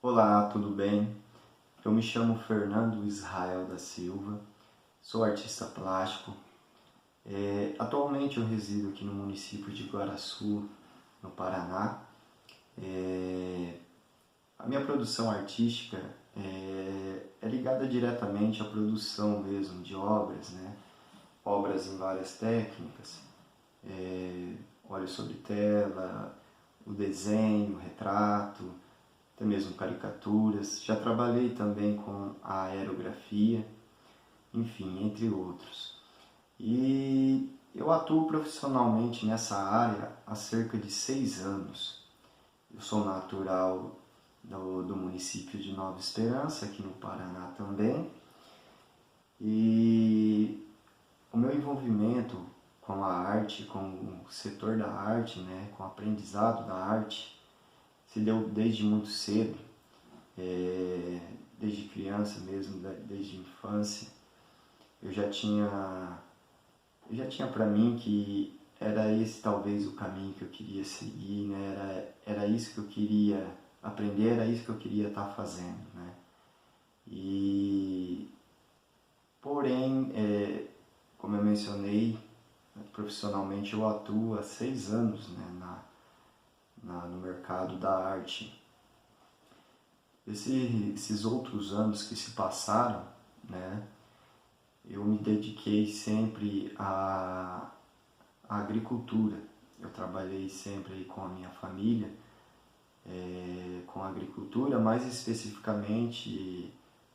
Olá, tudo bem? Eu me chamo Fernando Israel da Silva, sou artista plástico. Atualmente eu resido aqui no município de Guaraçu, no Paraná. A minha produção artística é ligada diretamente à produção mesmo de obras, né? Obras em várias técnicas, óleo sobre tela, o desenho, o retrato, até mesmo caricaturas. Já trabalhei também com a aerografia, enfim, entre outros. E eu atuo profissionalmente nessa área há cerca de 6 anos. Eu sou natural do município de Nova Esperança, aqui no Paraná também. E o meu envolvimento com a arte, com o setor da arte, né, com o aprendizado da arte, se deu desde muito cedo, desde criança mesmo, desde a infância. Eu já tinha para mim que era esse talvez o caminho que eu queria seguir, né? Era isso que eu queria aprender, era isso que eu queria estar fazendo, né? E porém, como eu mencionei, profissionalmente eu atuo há 6 anos, né, no mercado da arte. Esses outros anos que se passaram, né, eu me dediquei sempre à agricultura. Eu trabalhei sempre com a minha família, com a agricultura, mais especificamente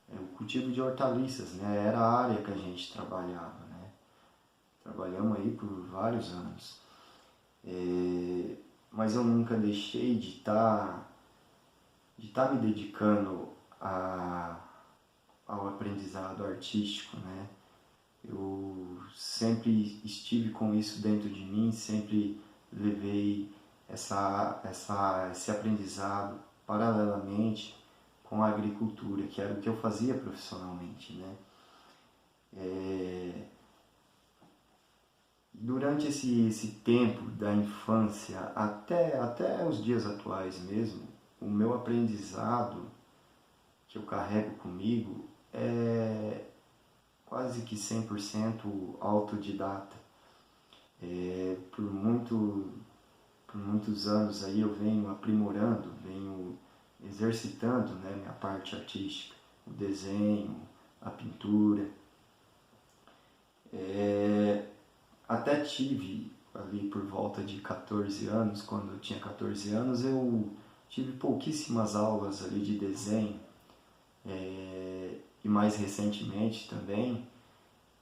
o cultivo de hortaliças, né? Era a área que a gente trabalhava, né? Trabalhamos aí por vários anos. Mas eu nunca deixei de estar me dedicando ao aprendizado artístico, né? Eu sempre estive com isso dentro de mim, sempre levei esse aprendizado paralelamente com a agricultura, que era o que eu fazia profissionalmente, né? Durante esse tempo da infância até os dias atuais mesmo, o meu aprendizado que eu carrego comigo é quase que 100% autodidata. Por muitos anos aí eu venho aprimorando, venho exercitando, né, minha parte artística, o desenho, a pintura. Até tive ali por volta de 14 anos, quando eu tinha 14 anos, eu tive pouquíssimas aulas ali de desenho. E mais recentemente também,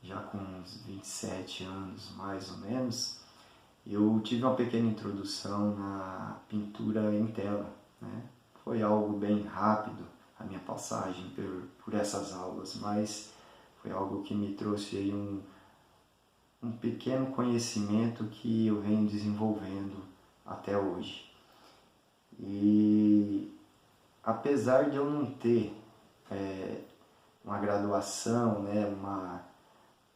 já com uns 27 anos mais ou menos, eu tive uma pequena introdução na pintura em tela, né? Foi algo bem rápido a minha passagem por essas aulas, mas foi algo que me trouxe aí um pequeno conhecimento que eu venho desenvolvendo até hoje. E apesar de eu não ter uma graduação, né,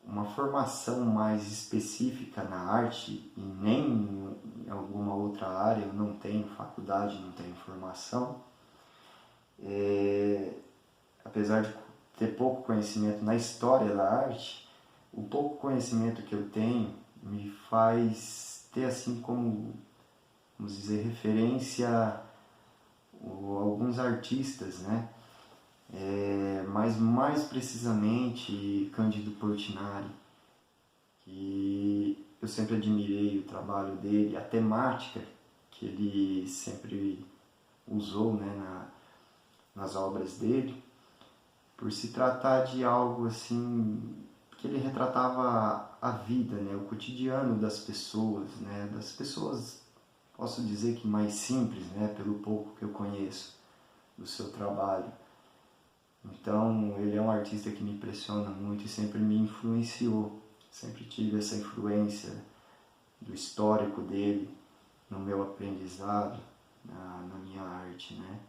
uma formação mais específica na arte e nem em alguma outra área, eu não tenho faculdade, não tenho formação, apesar de ter pouco conhecimento na história da arte, o pouco conhecimento que eu tenho me faz ter assim como, vamos dizer, referência a alguns artistas, né? Mas mais precisamente Cândido Portinari, que eu sempre admirei o trabalho dele, a temática que ele sempre usou, né, nas obras dele, por se tratar de algo assim que ele retratava a vida, né, o cotidiano das pessoas, posso dizer que mais simples, né, pelo pouco que eu conheço do seu trabalho. Então ele é um artista que me impressiona muito e sempre me influenciou, sempre tive essa influência do histórico dele no meu aprendizado, na minha arte, né?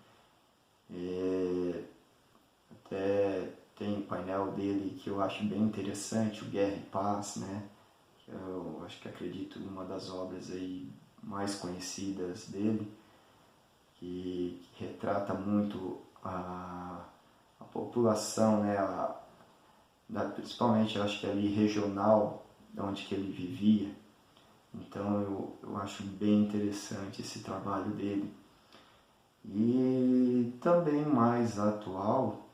Até tem um painel dele que eu acho bem interessante, o Guerra e Paz, né? Que eu acho que acredito uma das obras aí mais conhecidas dele, que retrata muito a população, né, principalmente eu acho que ali regional, de onde que ele vivia. Então eu acho bem interessante esse trabalho dele. E também mais atual,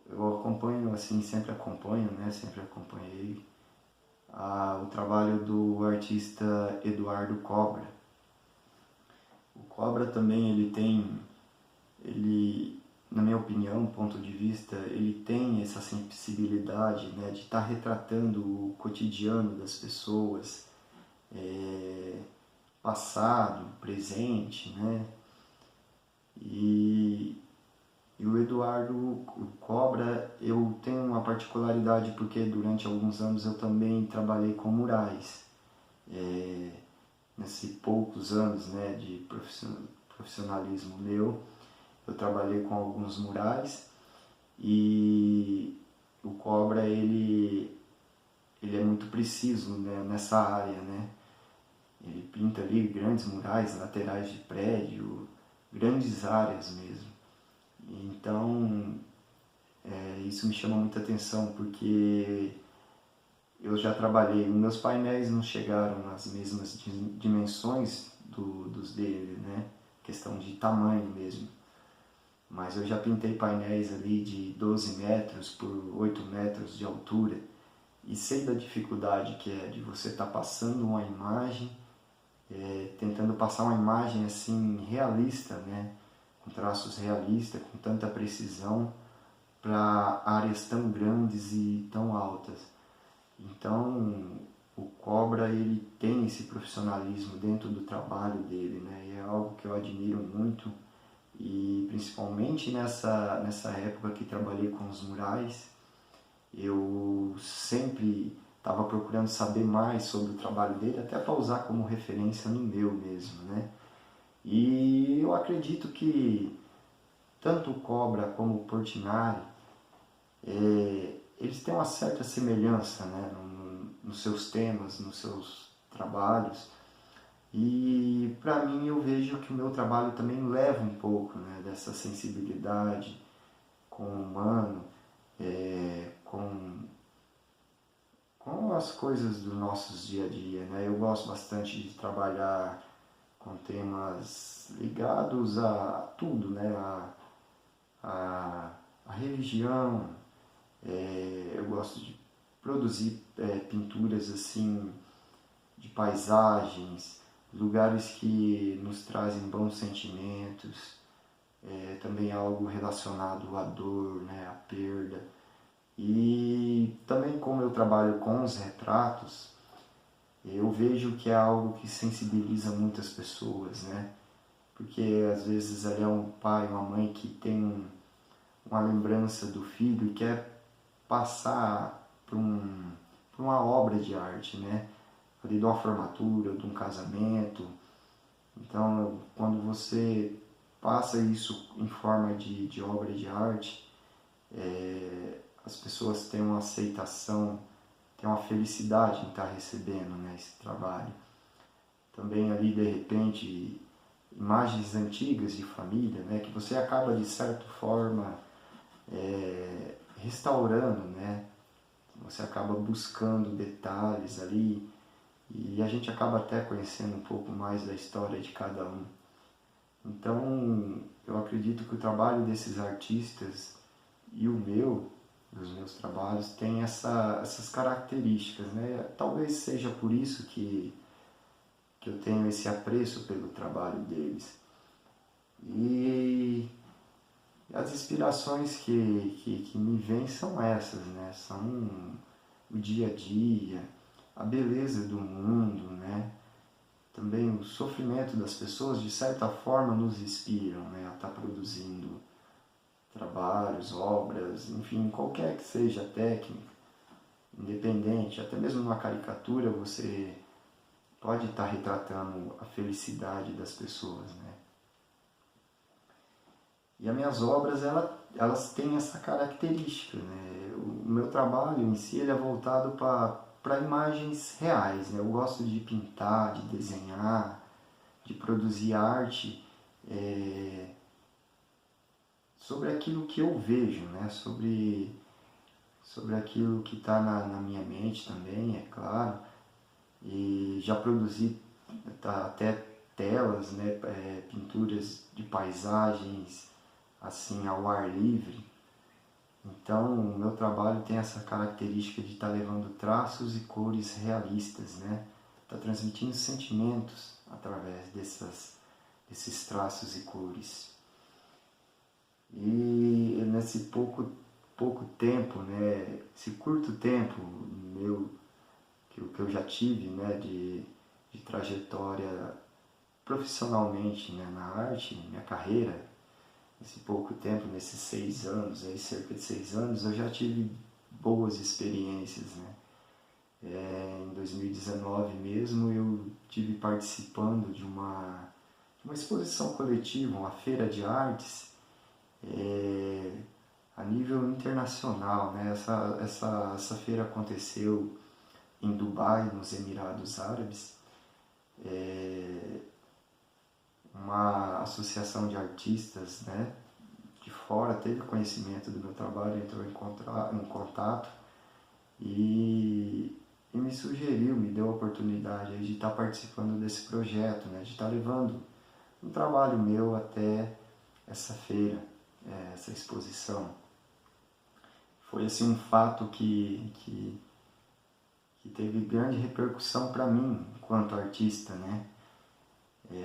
eu acompanho, assim, sempre acompanho, né, sempre acompanhei o trabalho do artista Eduardo Cobra. O Cobra também ele, na minha opinião, ponto de vista, ele tem essa sensibilidade, né, de estar retratando o cotidiano das pessoas, passado, presente, né? E o Eduardo Cobra, eu tenho uma particularidade porque durante alguns anos eu também trabalhei com murais. Nesses poucos anos, né, de profissionalismo meu, eu trabalhei com alguns murais e o Cobra ele é muito preciso, né, nessa área, né? Ele pinta ali grandes murais, laterais de prédio, grandes áreas mesmo. Então, isso me chama muita atenção porque eu já trabalhei, meus painéis não chegaram nas mesmas dimensões dos dele, né? Questão de tamanho mesmo. Mas eu já pintei painéis ali de 12 metros por 8 metros de altura e sei da dificuldade que é de você estar passando uma imagem, tentando passar uma imagem assim realista, né? Com traços realistas, com tanta precisão para áreas tão grandes e tão altas. Então, o Cobra ele tem esse profissionalismo dentro do trabalho dele, né? E é algo que eu admiro muito. E principalmente nessa época que trabalhei com os murais, eu sempre estava procurando saber mais sobre o trabalho dele, até para usar como referência no meu mesmo, né? E eu acredito que tanto o Cobra como o Portinari, eles têm uma certa semelhança, né, nos seus temas, nos seus trabalhos. E para mim eu vejo que o meu trabalho também leva um pouco, né, dessa sensibilidade com o humano, com as coisas dos nossos dia a dia, né? Eu gosto bastante de trabalhar com temas ligados a tudo, né? A religião, eu gosto de produzir pinturas assim de paisagens, lugares que nos trazem bons sentimentos, também algo relacionado à dor, né, à perda. E também como eu trabalho com os retratos, eu vejo que é algo que sensibiliza muitas pessoas, né? Porque às vezes ali é um pai, uma mãe que tem uma lembrança do filho e quer passar por uma obra de arte, né? Ali de uma formatura, de um casamento. Então, quando você passa isso em forma de obra de arte, as pessoas têm uma aceitação, têm uma felicidade em estar recebendo, né, esse trabalho. Também ali, de repente, imagens antigas de família, né, que você acaba, de certa forma, restaurando, né? Você acaba buscando detalhes ali e a gente acaba até conhecendo um pouco mais da história de cada um. Então, eu acredito que o trabalho desses artistas e o meu, dos meus trabalhos, tem essas características, né? Talvez seja por isso que eu tenho esse apreço pelo trabalho deles. E as inspirações que me vêm são essas, né? São o dia a dia, a beleza do mundo, né? Também o sofrimento das pessoas, de certa forma, nos inspiram, né? A estar produzindo trabalhos, obras, enfim, qualquer que seja a técnica, independente, até mesmo numa caricatura você pode estar retratando a felicidade das pessoas, né? E as minhas obras, elas têm essa característica, né? O meu trabalho em si ele é voltado para imagens reais, né? Eu gosto de pintar, de desenhar, de produzir arte sobre aquilo que eu vejo, né? Sobre aquilo que está na minha mente também, é claro. E já produzi até telas, né? Pinturas de paisagens assim ao ar livre. Então, o meu trabalho tem essa característica de estar levando traços e cores realistas, né? Está transmitindo sentimentos através desses traços e cores. E nesse pouco tempo, né? Esse curto tempo meu que eu já tive, né? De trajetória profissionalmente, né? Na arte, minha carreira, esse pouco tempo, nesses 6 anos, aí, cerca de 6 anos, eu já tive boas experiências, né? Em 2019 mesmo, eu tive participando de uma exposição coletiva, uma feira de artes, a nível internacional, né? Essa feira aconteceu em Dubai, nos Emirados Árabes. Uma associação de artistas, né? De fora teve conhecimento do meu trabalho, entrou em contato e me sugeriu, me deu a oportunidade de estar participando desse projeto, né, de estar levando um trabalho meu até essa feira, essa exposição. Foi assim um fato que teve grande repercussão para mim enquanto artista, né?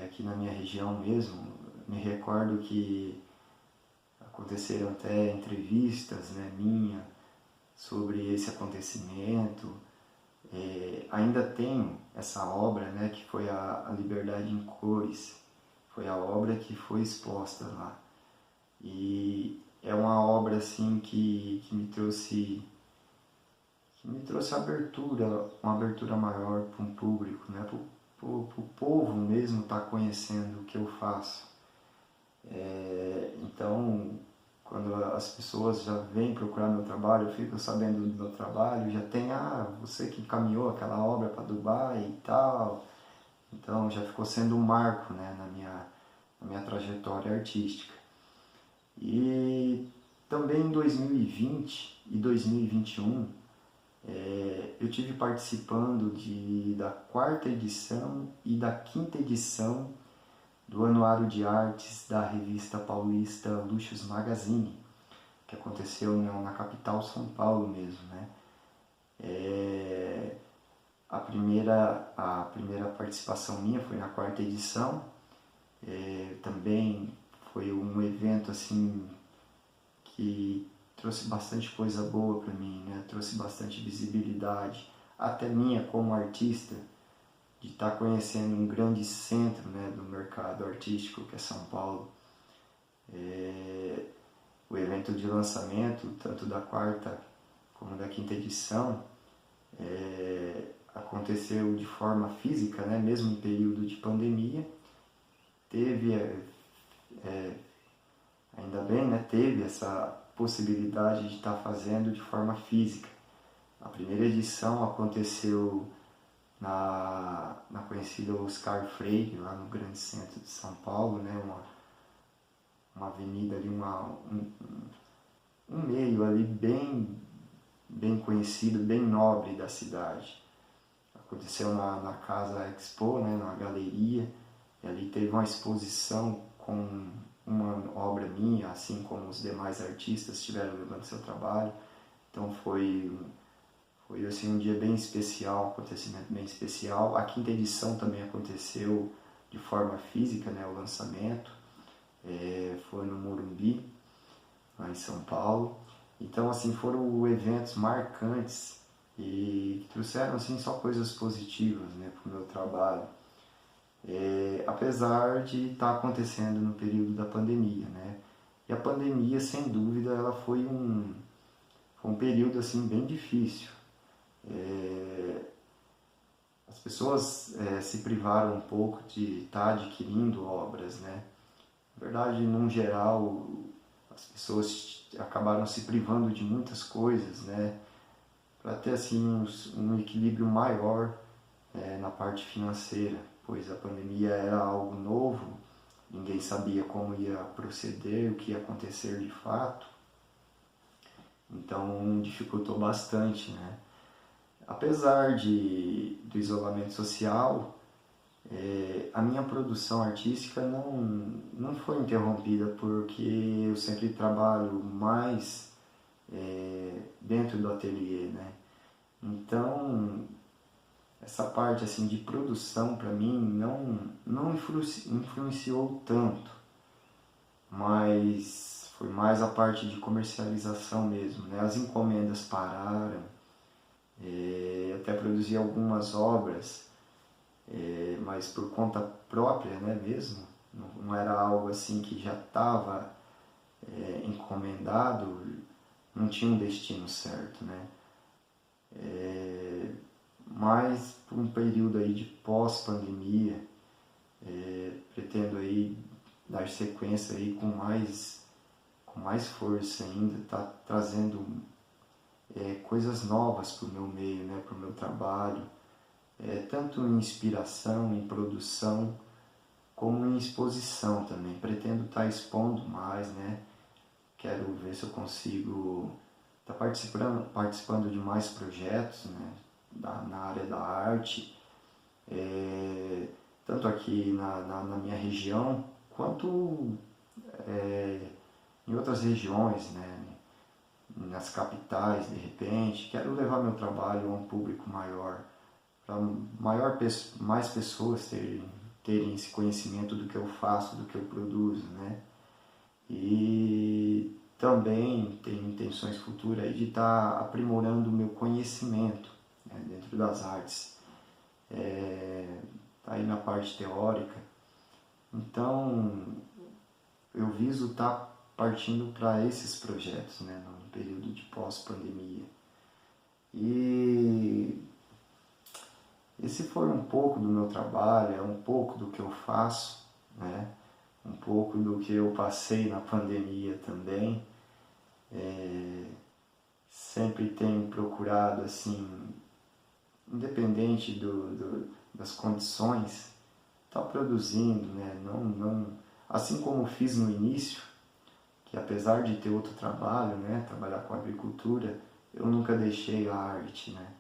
Aqui na minha região mesmo, me recordo que aconteceram até entrevistas, né, minha sobre esse acontecimento. Ainda tenho essa obra, né, que foi a Liberdade em Cores, foi a obra que foi exposta lá. E é uma obra assim que me trouxe abertura, uma abertura maior para um público, né, para o povo mesmo estar conhecendo o que eu faço. Então, quando as pessoas já vêm procurar meu trabalho, eu fico sabendo do meu trabalho, já tem, você que encaminhou aquela obra para Dubai e tal. Então, já ficou sendo um marco, né, na minha trajetória artística. E também em 2020 e 2021, eu tive participando da 4ª edição e da 5ª edição do Anuário de Artes da revista paulista Luxus Magazine, que aconteceu na capital São Paulo mesmo, né? A primeira participação minha foi na 4ª edição. Também foi um evento assim que trouxe bastante coisa boa para mim, né? Trouxe bastante visibilidade, até minha como artista, de estar conhecendo um grande centro, né, do mercado artístico que é São Paulo. O evento de lançamento, tanto da 4ª como da 5ª edição, aconteceu de forma física, né, mesmo em período de pandemia. Teve, ainda bem, né, teve essa possibilidade de estar fazendo de forma física. A primeira edição aconteceu na conhecida Oscar Freire, lá no grande centro de São Paulo, né? Uma avenida ali, um meio ali bem conhecido, bem nobre da cidade. Aconteceu na Casa Expo, né? Na galeria, e ali teve uma exposição com uma obra minha, assim como os demais artistas estiveram levando seu trabalho. Então foi assim, um dia bem especial, um acontecimento bem especial. A 5ª edição também aconteceu de forma física, né, o lançamento. Foi no Morumbi, lá em São Paulo. Então, assim, foram eventos marcantes e que trouxeram assim, só coisas positivas, né, para o meu trabalho. Apesar de estar acontecendo no período da pandemia, né? E a pandemia, sem dúvida, ela foi um período assim, bem difícil. As pessoas se privaram um pouco de estar adquirindo obras, né? Na verdade, num geral, as pessoas acabaram se privando de muitas coisas, né? Para ter assim um equilíbrio maior na parte financeira, pois a pandemia era algo novo ninguém sabia como ia proceder, o que ia acontecer de fato, então dificultou bastante, né? Apesar do isolamento social, a minha produção artística não foi interrompida, porque eu sempre trabalho mais dentro do ateliê, né? Então, essa parte assim de produção para mim não influenciou tanto, mas foi mais a parte de comercialização mesmo, né? As encomendas pararam, até produzi algumas obras, mas por conta própria, né, mesmo, não era algo assim que já estava encomendado, não tinha um destino certo, né? Mas por um período aí de pós-pandemia, pretendo aí dar sequência aí com mais força ainda, tá trazendo coisas novas para o meu meio, né, para o meu trabalho, tanto em inspiração, em produção, como em exposição também. Pretendo estar expondo mais, né? Quero ver se eu consigo estar participando de mais projetos, né, na área da arte, tanto aqui na minha região, quanto em outras regiões, né, nas capitais, de repente. Quero levar meu trabalho a um público maior, para mais pessoas terem esse conhecimento do que eu faço, do que eu produzo, né? E também tenho intenções futuras aí de estar aprimorando o meu conhecimento, né, dentro das artes, tá aí na parte teórica. Então, eu viso estar partindo para esses projetos, né, no período de pós-pandemia. E esse foi um pouco do meu trabalho, é um pouco do que eu faço, né? Um pouco do que eu passei na pandemia também. Sempre tenho procurado, assim, independente das condições, estar produzindo, né? Assim como fiz no início, que apesar de ter outro trabalho, né, trabalhar com agricultura, eu nunca deixei a arte, né?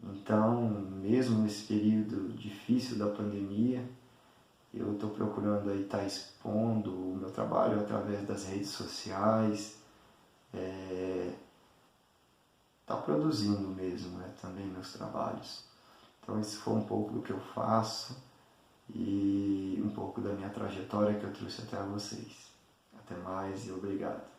Então, mesmo nesse período difícil da pandemia, eu estou procurando aí estar expondo o meu trabalho através das redes sociais, estar produzindo mesmo, né, também meus trabalhos. Então, esse foi um pouco do que eu faço e um pouco da minha trajetória que eu trouxe até a vocês. Até mais e obrigado.